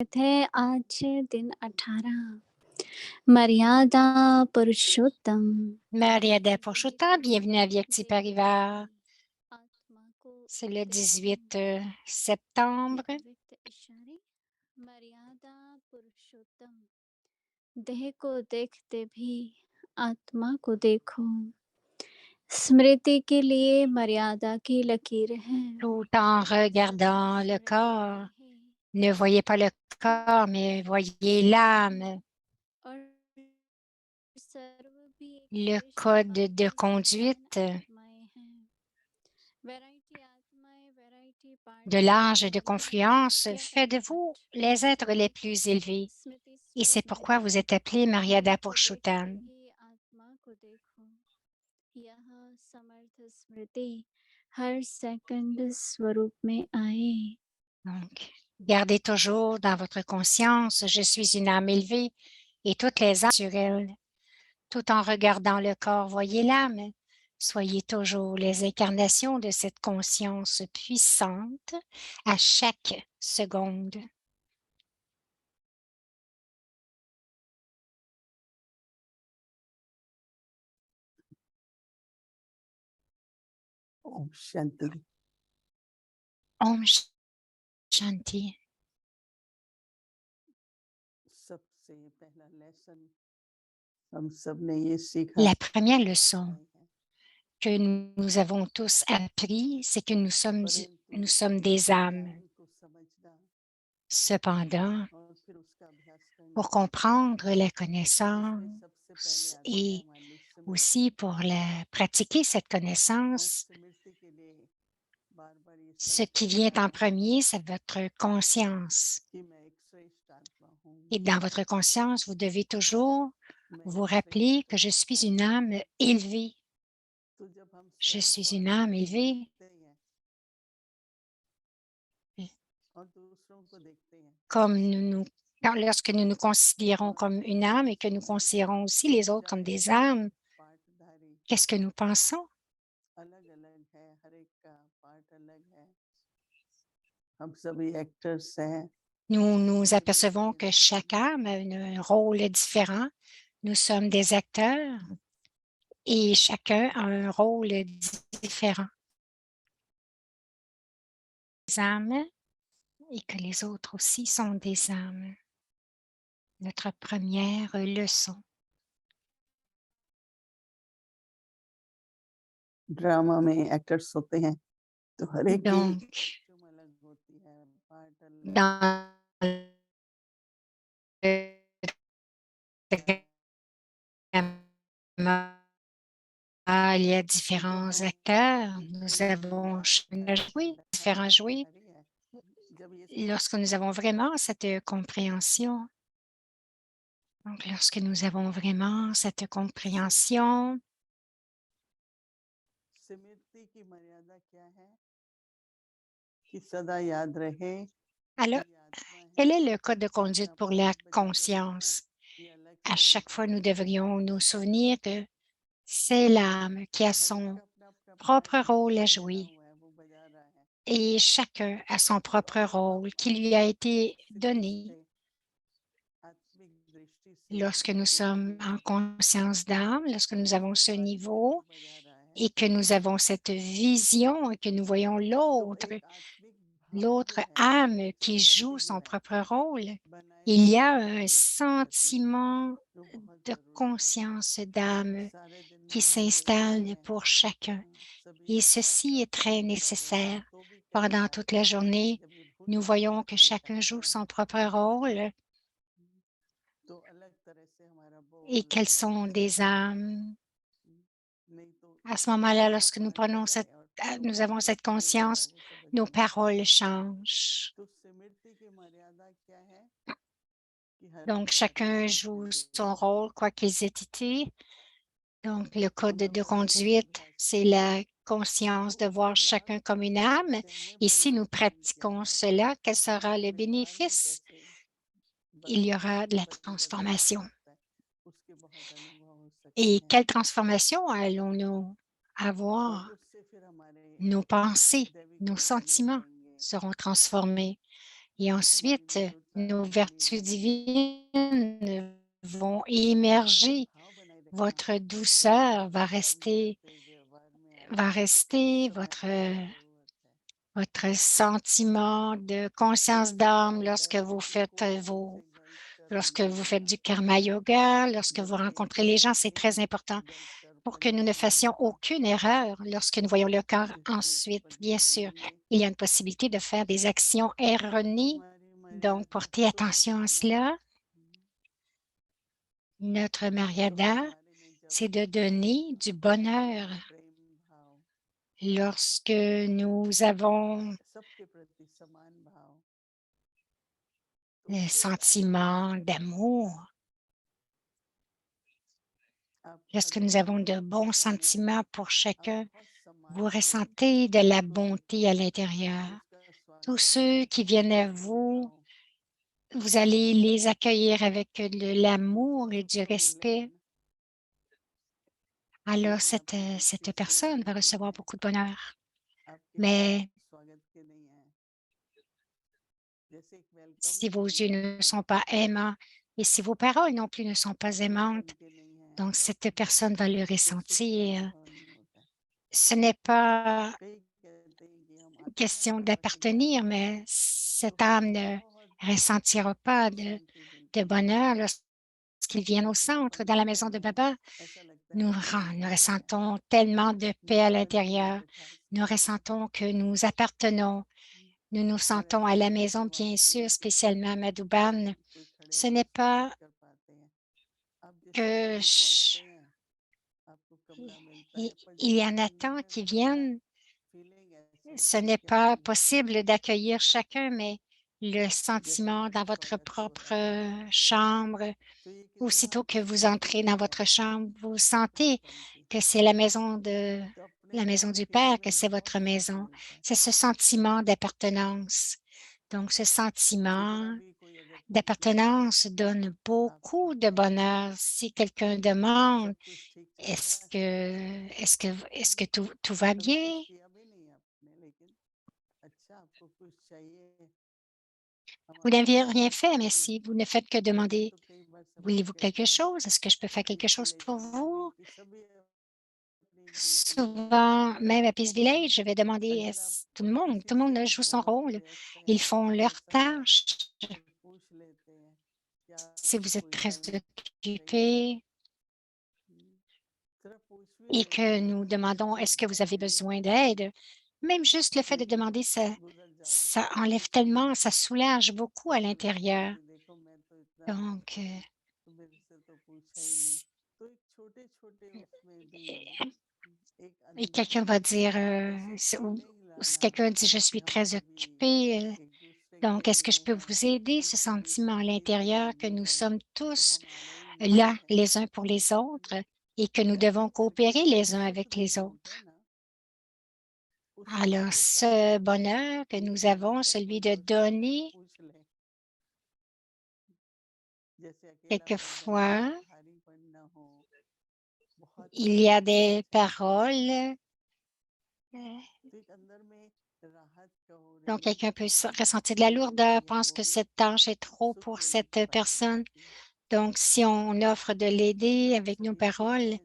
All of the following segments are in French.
थे आज दिन 18 मर्यादा पुरुषोत्तम Mariada Purushottam, bienvenue à Vyakti देह को Parivar. भी आत्मा को C'est le देखो 18 septembre. अव्यक्त इशारे मर्यादा पुरुषोत्तम देह को देखते भी आत्मा को देखो स्मृति के लिए मर्यादा की लकीर है Tout en सदा regardant le स्मृति corps. रहे Ne voyez pas le corps, mais voyez l'âme. और सर्व भी एक Le श्रेष्ठ code de बाकी समान conduite आत्माएं हैं वैरायटी आत्माएं वैरायटी de पार्ट्स l'âge वाले de लोग confluence क्या fait de vous कथावट les êtres les स्मृति plus élevés. स्मृति Et c'est स्वरूप pourquoi vous êtes appelés देह Mariada को देखते Purushottam. भी आत्मा को देखो यह समर्थ स्मृति हर सेकंड स्वरूप में आए Donc, gardez toujours dans votre conscience, je suis une âme élevée et toutes les âmes naturelles. Tout en regardant le corps, voyez l'âme. Soyez toujours les incarnations de cette conscience puissante à chaque seconde. Om Shanti. Om Shanti. सबसे पहला लेसन हम सब ने ये सीखा La première leçon que nous avons tous appris, c'est que nous sommes des âmes. Cependant, pour comprendre la connaissance et aussi pour pratiquer cette connaissance, ce qui vient en premier, c'est votre conscience. Et dans votre conscience, vous devez toujours vous rappeler que je suis une âme élevée. Je suis une âme élevée. Lorsque nous nous considérons comme une âme et que nous considérons aussi les autres comme des âmes, qu'est-ce que nous pensons? Nous nous apercevons que chaque âme a un rôle différent. Nous sommes des acteurs et chacun a un rôle différent. Les âmes et que les autres aussi sont des âmes. Notre première leçon. Drama में एक्टर्स होते हैं तो हर एक की Donc, costume अलग होती है पार्ट अलग dans le drama, il y a différents acteurs. Nous avons chacun à jouer, différents jouets. Lorsque nous avons vraiment cette compréhension, donc lorsque nous avons vraiment cette compréhension, स्मृति की मर्यादा क्या है कि सदा याद रहे alors, कि आत्मा है quel est le code de अपना conduite pour la पार्ट बजा रही है conscience? ये अलग À से chaque fois, nous devrions nous souvenir que है c'est l'âme qui a हर एक son का अपना अपना पार्ट propre rôle à उसमें बना jouer हुआ है वो बजा रहा है et chacun a son तो propre अगर हम rôle qui lui a été आत्मिक donné. से आत्मिक दृष्टि से Lorsque nous sommes देखेंगे en conscience d'âme, lorsque nous हर avons एक ce पार्ट जो niveau जो बजा रहा है et que nous avons cette vision et que nous voyons तो l'autre, एक आत्मिक भाव l'autre जो है âme qui joue सेरेनिटी जो son है propre rôle, बनाए il y रखने a की un एक क्वालिटी sentiment जो बहुत de जरूरी है conscience d'âme सारे दिन qui में हम देखते s'installe हैं pour chacun. सभी Et अपना अपना ceci est très पार्ट कर रहे हैं nécessaire. तो भी कई Pendant बार toute la journée, जब ये भूल nous Bhulaiyaa voyons que create chacun joue होता son है propre rôle तो अलग तरह से हमारा et बोल qu'elles हमारा sont des चलना âmes. नहीं तो À ce जब moment-là, अपना lorsque पार्ट बजाए और जो nous avons पार्ट cette उसमें बजा रहा है conscience, वो तो nos बजाना है paroles changent. तो स्मृति की मर्यादा क्या है कि हर एक Donc, को आत्मिक chacun दृष्टि joue से son देखो rôle, quoi qu'ils aient été. Donc, le तो code हम de सब एक conduite, अभ्यास c'est करें la तो conscience de उसका voir लाभ chacun comme क्या une है âme. कहने Et वाली si nous पॉइंट क्या pratiquons है cela, quel कि sera le व्यवहार में bénéfice? कैसे Il y बदल aura de la बदलना transformation. पड़ता है उसके बहुत अनुभव हो सकते Et हैं quelle transformation allons-nous और avoir? उससे फिर हमारे Nos pensées, दैविक nos गुण बने sentiments रहेंगे seront transformés Et ensuite, nos vertus divines vont émerger. Votre douceur va rester, votre sentiment de conscience d'âme lorsque vous faites du karma yoga, lorsque vous rencontrez les gens, c'est très important pour que nous ne fassions aucune erreur lorsque nous voyons le corps ensuite. Bien sûr, il y a une possibilité de faire des actions erronées, donc portez attention à cela. Notre Maryada, c'est de donner du bonheur lorsque nous avons le sentiment d'amour, lorsque nous avons de bons sentiments pour chacun, vous ressentez de la bonté à l'intérieur. Tous ceux qui viennent à vous, vous allez les accueillir avec de l'amour et du respect. Alors, cette personne va recevoir beaucoup de bonheur. Mais si vos yeux ne sont pas aimants et si vos paroles non plus ne sont pas aimantes, donc cette personne va le ressentir. Ce n'est pas une question d'appartenir, mais cette âme ne ressentira pas de bonheur lorsqu'ils viennent au centre, dans la maison de Baba. Nous ressentons tellement de paix à l'intérieur. Nous ressentons que nous appartenons. Nous nous sentons à la maison, bien sûr, spécialement à Madhouban. Ce n'est pas que il y en a tant qui viennent. Ce n'est pas possible d'accueillir chacun, mais le sentiment dans votre propre chambre, aussitôt que vous entrez dans votre chambre, vous sentez que c'est la maison du Père, que c'est votre maison. C'est ce sentiment d'appartenance. Donc, ce sentiment d'appartenance donne beaucoup de bonheur. Si quelqu'un demande, est-ce que tout va bien? Vous n'avez rien fait, mais si vous ne faites que demander, voulez-vous quelque chose? Est-ce que je peux faire quelque chose pour vous? Souvent, même à Peace Village, je vais demander à tout le monde joue son rôle. Ils font leur tâche. Si vous êtes très occupé et que nous demandons, est-ce que vous avez besoin d'aide? Même juste le fait de demander, ça enlève tellement, ça soulage beaucoup à l'intérieur. Donc, et quelqu'un va dire, ou si quelqu'un dit, je suis très occupé, donc est-ce que je peux vous aider? Ce sentiment à l'intérieur que nous sommes tous là les uns pour les autres et que nous devons coopérer les uns avec les autres. Alors, ce bonheur que nous avons, celui de donner, quelquefois, il y a des paroles. Donc, quelqu'un peut ressentir de la lourdeur, pense que cette tâche est trop pour cette personne. Donc, si on offre de l'aider avec nos paroles,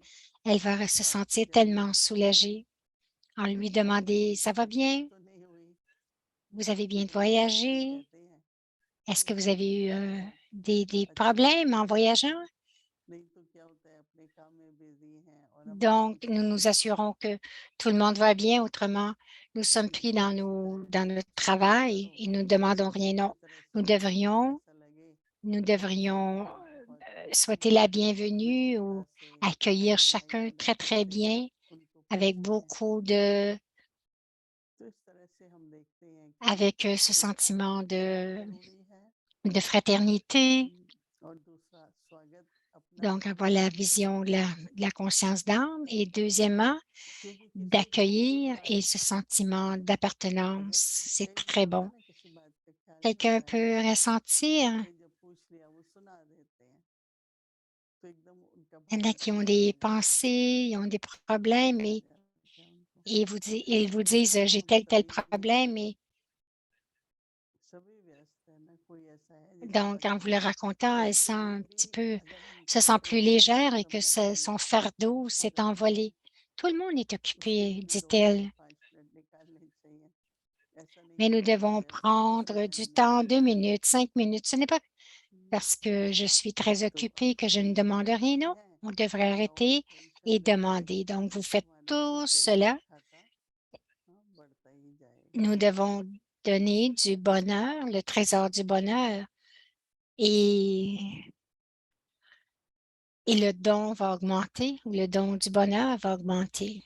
elle va se sentir tellement soulagée. On lui demande, ça va bien? Vous avez bien voyagé? Est-ce que vous avez eu des problèmes en voyageant? Donc, nous nous assurons que tout le monde va bien. Autrement, nous sommes pris dans notre travail et nous ne demandons rien. Non, nous devrions souhaiter la bienvenue ou accueillir chacun très, très bien avec avec ce sentiment de fraternité. Donc, avoir la vision de la conscience d'âme et deuxièmement, d'accueillir et ce sentiment d'appartenance. C'est très bon. Quelqu'un peut ressentir, il y en a qui ont des pensées, ils ont des problèmes et ils vous disent, j'ai tel problème et Donc, en vous le racontant, elle sent un petit peu, se sent plus légère et que son fardeau s'est envolé. Tout le monde est occupé, dit-elle. Mais nous devons prendre du temps, 2 minutes, 5 minutes. Ce n'est pas parce que je suis très occupée que je ne demande rien. Non, on devrait arrêter et demander. Donc, vous faites tout cela. Nous devons donner du bonheur, le trésor du bonheur, et le don va augmenter, ou le don du bonheur va augmenter.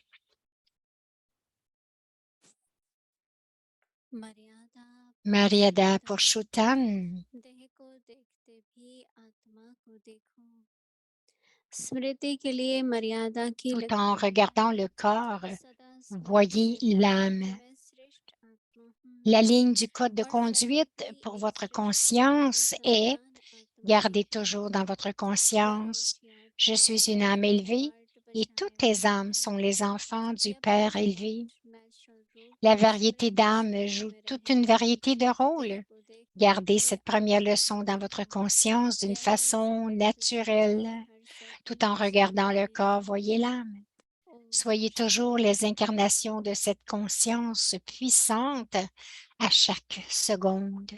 Mariada Purushottam, देह को देखते भी आत्मा को देखो स्मृति के लिए मर्यादा की tout en regardant le corps, सदा voyez l'âme. कि मैं श्रेष्ठ आत्मा हूँ La ligne du code de और conduite सर्वोपरि pour एक votre श्रेष्ठ conscience est सर्वज्ञान आत्मा gardez हूँ। toujours dans votre मैं conscience, ऊंची आत्मा je suis une हूँ, âme élevée part et toutes बचाया les गया âmes है। sont les enfants du यह Père परम élevé. natural रूप La variété स्मृति d'âmes शरीर joue में toute रहे। une variété de देह rôles. को देखते Gardez भी cette première आत्मा leçon को dans votre देखो। conscience d'une यह है façon समर्थ naturelle. स्मृति हर Tout en second regardant le स्मृति। corps, voyez l'âme. ओम Soyez toujours les incarnations de cette conscience puissante à chaque seconde.